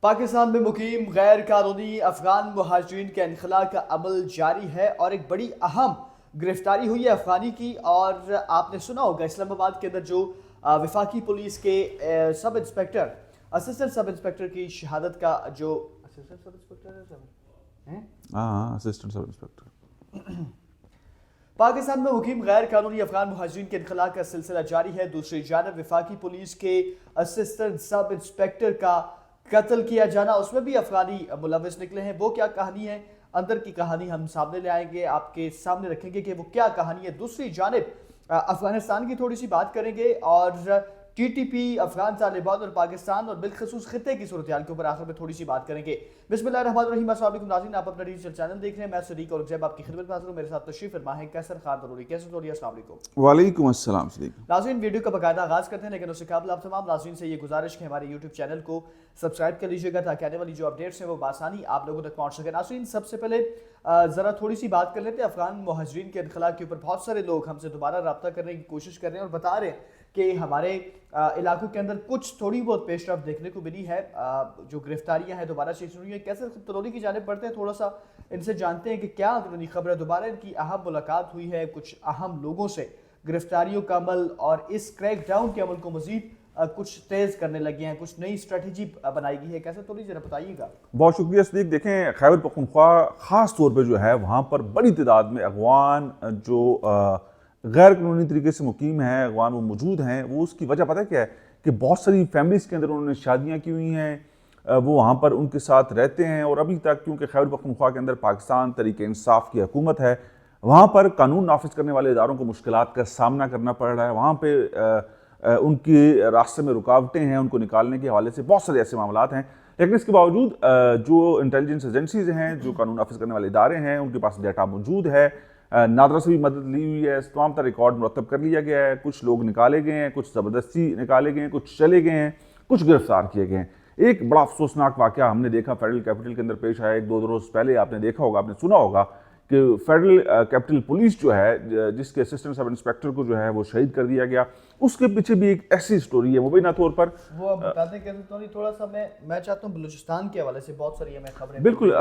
پاکستان میں مقیم غیر قانونی افغان مہاجرین کے انخلاء کا عمل جاری ہے اور ایک بڑی اہم گرفتاری ہوئی ہے افغانی کی. اور آپ نے سنا ہوگا اسلام آباد کے اندر جو وفاقی پولیس کے سب انسپیکٹر اسسٹنٹ سب انسپیکٹر کی شہادت کا جو اسسٹنٹ سب انسپیکٹر اسسٹنٹ سب انسپیکٹر پاکستان میں مقیم غیر قانونی افغان مہاجرین کے انخلاء کا سلسلہ جاری ہے. دوسری جانب وفاقی پولیس کے اسسٹنٹ سب انسپیکٹر کا قتل کیا جانا، اس میں بھی افغانی ملوث نکلے ہیں. وہ کیا کہانی ہے، اندر کی کہانی ہم سامنے لے آئیں گے، آپ کے سامنے رکھیں گے کہ وہ کیا کہانی ہے. دوسری جانب افغانستان کی تھوڑی سی بات کریں گے اور T T P, Afghan Taliban اور پاکستان اور بالخصوص خطے کی صورتحال کے اوپر آخر میں تھوڑی سی بات کریں گے. بسم اللہ الرحمن الرحیم. السلام علیکم ناظرین، آپ اپنا ڈیجیٹل چینل دیکھ رہے ہیں. میں صدیق اور زیب آپ کی خدمت میں حاضر ہوں. میرے ساتھ تشریف فرما ہے کیسر خان ضروری. کیسر ضروری، السلام علیکم. وعلیکم السلام. صدیق ناظرین، ویڈیو کا باقاعدہ آغاز کرتے ہیں لیکن اس سے قبل آپ تمام ناظرین سے یہ گزارش کہ ہمارے یوٹیوب چینل کو سبسکرائب کر لیجیے گا تاکہ آنے والی جو اپڈیٹس ہیں وہ بآسانی آپ لوگوں تک پہنچ سکے. ناظرین، سب سے پہلے ذرا تھوڑی سی بات کر لیتے ہیں افغان مہاجرین کے انخلاء کے اوپر. بہت سارے لوگ ہم سے دوبارہ رابطہ کرنے کی کوشش کر رہے ہیں اور بتا رہے ہیں کہ ہمارے علاقوں کے اندر کچھ تھوڑی بہت پیش رفت دیکھنے کو ملی ہے. جو گرفتاریاں ہیں دوبارہ سے شروع ہوئی ہیں. کیسے ترولئی کی جانب بڑھتے ہیں، تھوڑا سا ان سے جانتے ہیں کہ کیا اندرونی خبر ہے. دوبارہ ان کی اہم ملاقات ہوئی ہے کچھ اہم لوگوں سے. گرفتاریوں کا عمل اور اس کریک ڈاؤن کے عمل کو مزید کچھ تیز کرنے لگے ہیں، کچھ نئی اسٹریٹجی بنائی گئی ہے. کیسے تھوڑی ذرا بتائیے گا. بہت شکریہ صدیق. دیکھیں، خیبر پختونخوا خاص طور پہ جو ہے وہاں پر بڑی تعداد میں افغان جو غیر قانونی طریقے سے مقیم ہیں، افغان وہ موجود ہیں. وہ اس کی وجہ پتہ کیا ہے کہ بہت ساری فیملیز کے اندر انہوں نے شادیاں کی ہوئی ہیں، وہ وہاں پر ان کے ساتھ رہتے ہیں. اور ابھی تک کیونکہ خیبر پختونخوا کے اندر پاکستان تحریک انصاف کی حکومت ہے، وہاں پر قانون نافذ کرنے والے اداروں کو مشکلات کا سامنا کرنا پڑ رہا ہے. وہاں پہ ان کی راستے میں رکاوٹیں ہیں، ان کو نکالنے کے حوالے سے بہت سارے ایسے معاملات ہیں. لیکن اس کے باوجود جو انٹیلیجنس ایجنسیز ہیں، جو قانون نافذ کرنے والے ادارے ہیں، ان کے پاس ڈیٹا موجود ہے. نادرا سے بھی مدد لی ہوئی ہے. تمام تر ریکارڈ مرتب کر لیا گیا ہے. کچھ لوگ نکالے گئے ہیں، کچھ زبردستی نکالے گئے ہیں، کچھ چلے گئے ہیں، کچھ گرفتار کیے گئے ہیں. ایک بڑا افسوسناک واقعہ ہم نے دیکھا فیڈرل کیپٹل کے اندر پیش آیا. ایک دو روز پہلے آپ نے دیکھا ہوگا، آپ نے سنا ہوگا کہ فیڈرل کیپٹل پولیس جو ہے، جس کے اسسٹنٹ سب انسپیکٹر کو جو ہے وہ شہید کر دیا گیا. اس کے پیچھے بھی ایک ایسی سٹوری ہے مبینہ طور پر. وہ بتاتے کہ تھوڑا سا میں چاہتا ہوں بلوچستان کے حوالے سے بہت ساری ہمیں خبریں. بالکل،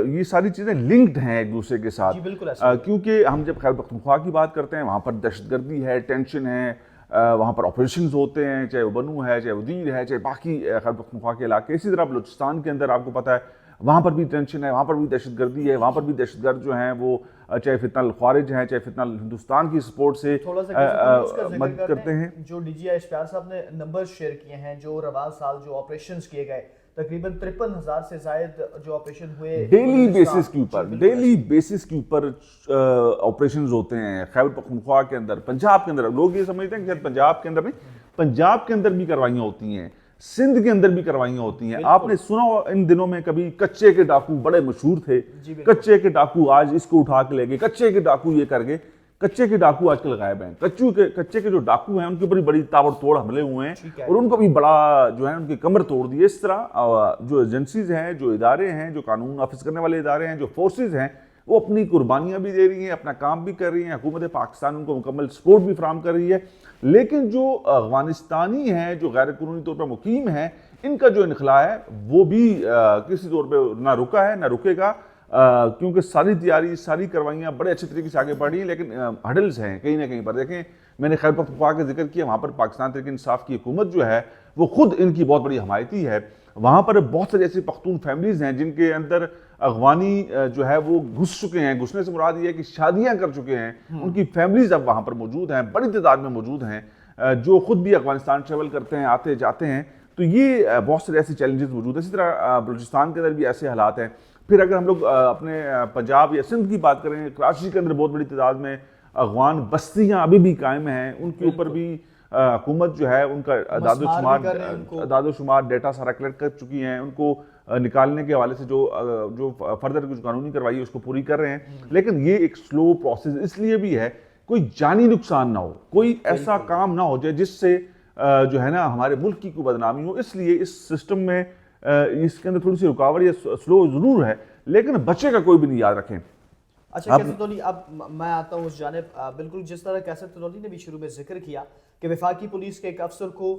یہ ساری چیزیں لنکڈ ہیں ایک دوسرے کے ساتھ. جی بالکل. کیونکہ ہم جب خیبر پختونخوا کی بات کرتے ہیں، وہاں پر دہشت گردی ہے، ٹینشن ہے، وہاں پر آپریشنز ہوتے ہیں، چاہے وہ بنو ہے، چاہے وہ دیر ہے، چاہے باقی خیبر پختونخوا کے علاقے. اسی طرح بلوچستان کے اندر آپ کو پتہ ہے وہاں پر بھی ٹینشن ہے، وہاں پر بھی دہشت گردی ہے. وہاں پر بھی دہشت گرد جو ہیں وہ چاہے فتنہ الخوارج ہیں، چاہے فتنہ ہندوستان کی سپورٹ سے مدد کرتے ہیں. جو ڈی جی آئی اشفیار صاحب نے نمبر شیئر کیے ہیں، جو رواں سال جو آپریشنز کیے گئے تقریباً 53,000 سے زائد جو آپریشن ہوئے ڈیلی بیسس کے اوپر آپریشنز ہوتے ہیں خیبر پختونخوا کے اندر. پنجاب کے اندر لوگ یہ سمجھتے ہیں کہ پنجاب کے اندر نہیں، پنجاب کے اندر بھی کاروائیاں ہوتی ہیں، سندھ کے اندر بھی کاروائیاں ہوتی ہیں. آپ نے سنا ان دنوں میں کبھی کچے کے ڈاکو بڑے مشہور تھے. کچے کے ڈاکو آج اس کو اٹھا کے لے گئے، کچے کے ڈاکو یہ کر گئے. کچے کے ڈاکو آج کل غائب ہیں. کچے کے جو ڈاکو ہیں ان کے اوپر بھی بڑی تابڑ توڑ حملے ہوئے ہیں اور ان کو بھی بڑا جو ہے ان کی کمر توڑ دی. اس طرح جو ایجنسیز ہیں، جو ادارے ہیں، جو قانون نافذ کرنے والے ادارے ہیں، جو فورسز ہیں، وہ اپنی قربانیاں بھی دے رہی ہیں، اپنا کام بھی کر رہی ہیں. حکومت پاکستان ان کو مکمل سپورٹ بھی فراہم کر رہی ہے. لیکن جو افغانستانی ہیں، جو غیر قانونی طور پر مقیم ہیں، ان کا جو انخلاء ہے وہ بھی کسی طور پہ نہ رکا ہے نہ رکے گا. کیونکہ ساری تیاری، ساری کروائیاں بڑے اچھے طریقے سے آگے بڑھ رہی ہیں. لیکن ہڈلز ہیں کہیں نہ کہیں پر. دیکھیں، میں نے خیبر پختونخوا کا ذکر کیا، وہاں پر پاکستان تحریک انصاف کی حکومت جو ہے وہ خود ان کی بہت بڑی حمایتی ہے. وہاں پر بہت ساری ایسی پختون فیملیز ہیں جن کے اندر افغانی جو ہے وہ گھس چکے ہیں. گھسنے سے مراد یہ ہے کہ شادیاں کر چکے ہیں. ان کی فیملیز اب وہاں پر موجود ہیں، بڑی تعداد میں موجود ہیں، جو خود بھی افغانستان ٹریول کرتے ہیں، آتے جاتے ہیں. تو یہ بہت سارے ایسے چیلنجز موجود ہیں. اسی طرح بلوچستان کے اندر بھی ایسے حالات ہیں. پھر اگر ہم لوگ اپنے پنجاب یا سندھ کی بات کریں، کراچی کے اندر بہت بڑی تعداد میں افغان بستیاں ابھی بھی قائم ہیں. ان کے اوپر بھی حکومت جو ہے ان کا اعداد و شمار ڈیٹا سارا کلیکٹ کر چکی ہیں. ان کو نکالنے کے حوالے سے جو فردر کچھ قانونی کارروائی ہے اس کو پوری کر رہے ہیں. لیکن یہ ایک سلو پروسیس اس لیے بھی ہے کوئی جانی نقصان نہ ہو، کوئی ایسا کام نہ ہو جائے جس سے جو ہے نا ہمارے ملک کی کوئی بدنامی ہو. اس لیے اس سسٹم میں اس کے اندر تھوڑی سی رکاوٹ یا سلو ضرور ہے، لیکن بچے کا کوئی بھی نہیں. یاد رکھیں اچھا کیسر تنولی، اب میں آتا ہوں اس جانب، بالکل جس طرح کیسر تنولی نے بھی شروع میں ذکر کیا کہ وفاقی پولیس کے ایک افسر کو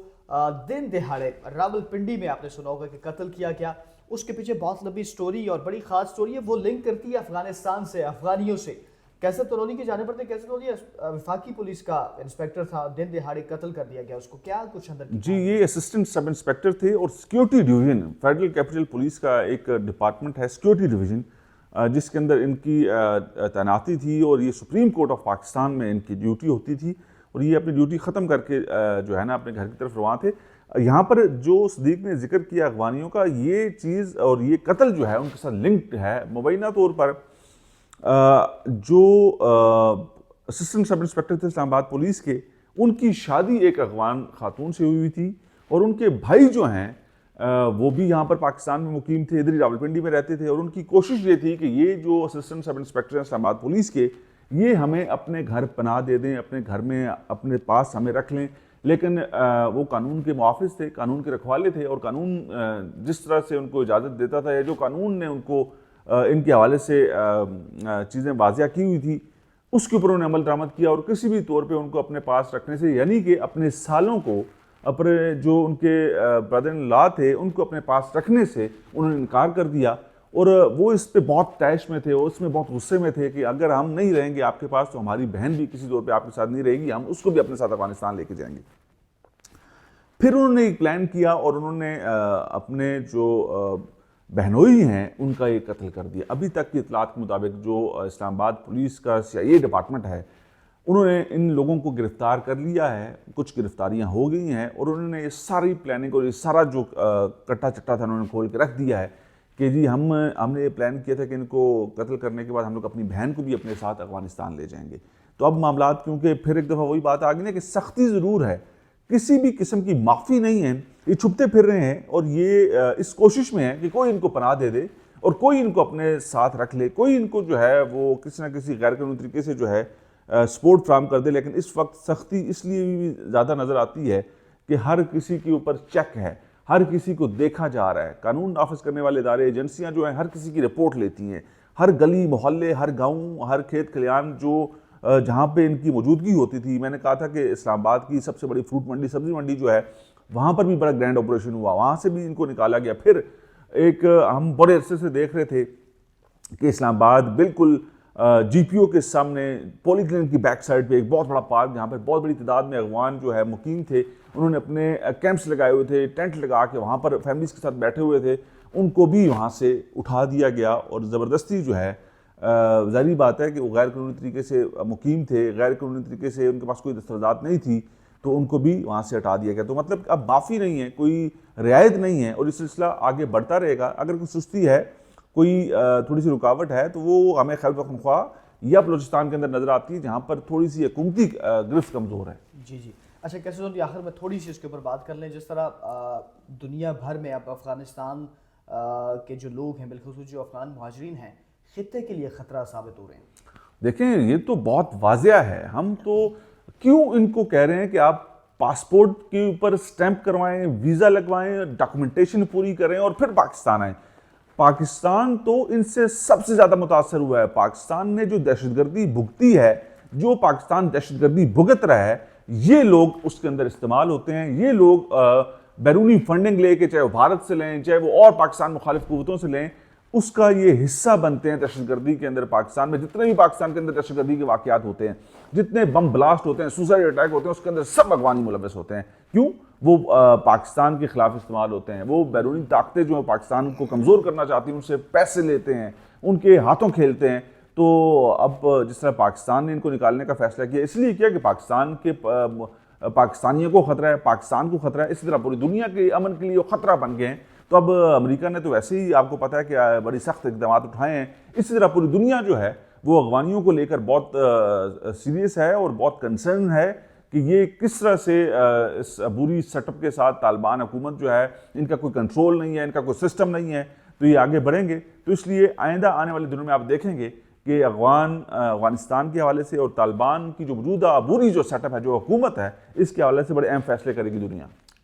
دن دہاڑے راول پنڈی میں آپ نے سنا ہوگا کہ قتل کیا گیا، اس کے پیچھے بہت لمبی سٹوری اور بڑی خاص سٹوری ہے، وہ لنک کرتی ہے افغانستان سے، افغانیوں سے۔ کیسر تنولی کی جانب پر کیسر تنولی وفاقی پولیس کا انسپیکٹر تھا، دن دہاڑے قتل کر دیا گیا اس کو، کیا کچھ اندر؟ جی یہ اسسٹنٹ سب انسپیکٹر تھے اور security division, federal capital police کا ایک ڈپارٹمنٹ ہے سیکیورٹی ڈویژن، جس کے اندر ان کی تعیناتی تھی، اور یہ سپریم کورٹ آف پاکستان میں ان کی ڈیوٹی ہوتی تھی، اور یہ اپنی ڈیوٹی ختم کر کے جو ہے نا اپنے گھر کی طرف رواں تھے۔ یہاں پر جو صدیق نے ذکر کیا افغانیوں کا، یہ چیز اور یہ قتل جو ہے ان کے ساتھ لنکڈ ہے مبینہ طور پر۔ جو اسسٹنٹ سب انسپیکٹر تھے اسلام آباد پولیس کے، ان کی شادی ایک افغان خاتون سے ہوئی تھی، اور ان کے بھائی جو ہیں وہ بھی یہاں پر پاکستان میں مقیم تھے، ادھر ہی راولپنڈی میں رہتے تھے، اور ان کی کوشش یہ تھی کہ یہ جو اسسٹنٹ سب انسپیکٹر ہیں اسلام آباد پولیس کے، یہ ہمیں اپنے گھر پناہ دے دیں، اپنے گھر میں اپنے پاس ہمیں رکھ لیں، لیکن وہ قانون کے محافظ تھے، قانون کے رکھوالے تھے، اور قانون جس طرح سے ان کو اجازت دیتا تھا، یا جو قانون نے ان کو ان کے حوالے سے چیزیں واضح کی ہوئی تھی، اس کے اوپر انہوں نے عمل درآمد کیا، اور کسی بھی طور پہ ان کو اپنے پاس رکھنے سے، یعنی کہ اپنے سالوں کو، اپنے جو ان کے برادر ان لا تھے ان کو اپنے پاس رکھنے سے انہوں نے انکار کر دیا، اور وہ اس پہ بہت طیش میں تھے، اور اس میں بہت غصے میں تھے کہ اگر ہم نہیں رہیں گے آپ کے پاس تو ہماری بہن بھی کسی طور پہ آپ کے ساتھ نہیں رہے گی، ہم اس کو بھی اپنے ساتھ افغانستان لے کے جائیں گے۔ پھر انہوں نے ایک پلان کیا، اور انہوں نے اپنے جو بہنوئی ہیں ان کا ایک قتل کر دیا۔ ابھی تک کی اطلاعات کے مطابق جو اسلام آباد پولیس کا CIA ڈپارٹمنٹ ہے، انہوں نے ان لوگوں کو گرفتار کر لیا ہے، کچھ گرفتاریاں ہو گئی ہیں، اور انہوں نے یہ ساری پلاننگ اور یہ سارا جو کٹا چٹا تھا انہوں نے کھول کے رکھ دیا ہے کہ جی ہم نے یہ پلان کیا تھا کہ ان کو قتل کرنے کے بعد ہم لوگ اپنی بہن کو بھی اپنے ساتھ افغانستان لے جائیں گے۔ تو اب معاملات کیونکہ پھر ایک دفعہ وہی بات آ گئی نا کہ سختی ضرور ہے، کسی بھی قسم کی معافی نہیں ہے، یہ چھپتے پھر رہے ہیں، اور یہ اس کوشش میں ہے کہ کوئی ان کو پناہ دے دے، اور کوئی ان کو اپنے ساتھ رکھ لے، کوئی ان کو جو ہے وہ کسی نہ کسی غیر قانونی طریقے سے جو ہے سپورٹ فراہم کر دے۔ لیکن اس وقت سختی اس لیے بھی زیادہ نظر آتی ہے کہ ہر کسی کے اوپر چیک ہے، ہر کسی کو دیکھا جا رہا ہے، قانون نافذ کرنے والے ادارے ایجنسیاں جو ہیں ہر کسی کی رپورٹ لیتی ہیں، ہر گلی محلے، ہر گاؤں، ہر کھیت کھلیان جو جہاں پہ ان کی موجودگی ہوتی تھی۔ میں نے کہا تھا کہ اسلام آباد کی سب سے بڑی فروٹ منڈی، سبزی منڈی جو ہے، وہاں پر بھی بڑا گرینڈ آپریشن ہوا، وہاں سے بھی ان کو نکالا گیا۔ پھر ایک ہم بڑے عرصے سے دیکھ رہے تھے کہ اسلام آباد بالکل GPO کے سامنے پولی کلینک کی بیک سائڈ پہ ایک بہت بڑا پارک، جہاں پہ بہت بڑی تعداد میں افغان جو ہے مقیم تھے، انہوں نے اپنے کیمپس لگائے ہوئے تھے، ٹینٹ لگا کے وہاں پر فیملیز کے ساتھ بیٹھے ہوئے تھے، ان کو بھی وہاں سے اٹھا دیا گیا، اور زبردستی جو ہے ظاہری بات ہے کہ وہ غیر قانونی طریقے سے مقیم تھے، غیر قانونی طریقے سے ان کے پاس کوئی دستاویزات نہیں تھی، تو ان کو بھی وہاں سے ہٹا دیا گیا۔ تو مطلب اب معافی نہیں ہے، کوئی رعایت نہیں ہے، اور یہ سلسلہ آگے بڑھتا رہے گا۔ اگر کوئی سستی ہے، کوئی تھوڑی سی رکاوٹ ہے، تو وہ ہمیں خیبر پختونخوا یا بلوچستان کے اندر نظر آتی ہے، جہاں پر تھوڑی سی حکومتی گرفت کمزور ہے۔ جی جی اچھا کیسے ہوتی آخر میں تھوڑی سی اس کے اوپر بات کر لیں، جس طرح دنیا بھر میں اب افغانستان کے جو لوگ ہیں، بالخصوص جو افغان مہاجرین ہیں، خطے کے لیے خطرہ ثابت ہو رہے ہیں۔ دیکھیں یہ تو بہت واضح ہے، ہم تو کیوں ان کو کہہ رہے ہیں کہ آپ پاسپورٹ کے اوپر سٹیمپ کروائیں، ویزا لگوائیں، ڈاکومنٹیشن پوری کریں اور پھر پاکستان آئیں۔ پاکستان تو ان سے سب سے زیادہ متاثر ہوا ہے۔ پاکستان نے جو دہشت گردی بھگتی ہے، جو پاکستان دہشت گردی بھگت رہا ہے، یہ لوگ اس کے اندر استعمال ہوتے ہیں، یہ لوگ بیرونی فنڈنگ لے کے، چاہے وہ بھارت سے لیں، چاہے وہ اور پاکستان مخالف قوتوں سے لیں، اس کا یہ حصہ بنتے ہیں دہشت گردی کے اندر۔ پاکستان میں جتنے بھی پاکستان کے اندر دہشت گردی کے واقعات ہوتے ہیں، جتنے بم بلاسٹ ہوتے ہیں، سوسائڈ اٹیک ہوتے ہیں، اس کے اندر سب افغانی ملوث ہوتے ہیں۔ کیوں؟ وہ پاکستان کے خلاف استعمال ہوتے ہیں، وہ بیرونی طاقتیں جو پاکستان کو کمزور کرنا چاہتی ہیں ان سے پیسے لیتے ہیں، ان کے ہاتھوں کھیلتے ہیں۔ تو اب جس طرح پاکستان نے ان کو نکالنے کا فیصلہ کیا، اس لیے کیا کہ پاکستان کے پاکستانیوں کو خطرہ ہے، پاکستان کو خطرہ ہے، اسی طرح پوری دنیا کے امن کے لیے وہ خطرہ بن گئے ہیں۔ تو اب امریکہ نے تو ویسے ہی آپ کو پتہ ہے کہ بڑی سخت اقدامات اٹھائے ہیں، اسی طرح پوری دنیا جو ہے وہ افغانیوں کو لے کر بہت سیریس ہے اور بہت کنسرن ہے کہ یہ کس طرح سے اس عبوری سیٹ اپ کے ساتھ طالبان حکومت جو ہے، ان کا کوئی کنٹرول نہیں ہے، ان کا کوئی سسٹم نہیں ہے، تو یہ آگے بڑھیں گے۔ تو اس لیے آئندہ آنے والے دنوں میں آپ دیکھیں گے کہ افغانستان کے حوالے سے اور طالبان کی جو موجودہ عبوری جو سیٹ اپ ہے، جو حکومت ہے، اس کے حوالے سے بڑے اہم فیصلے کرے گی دنیا۔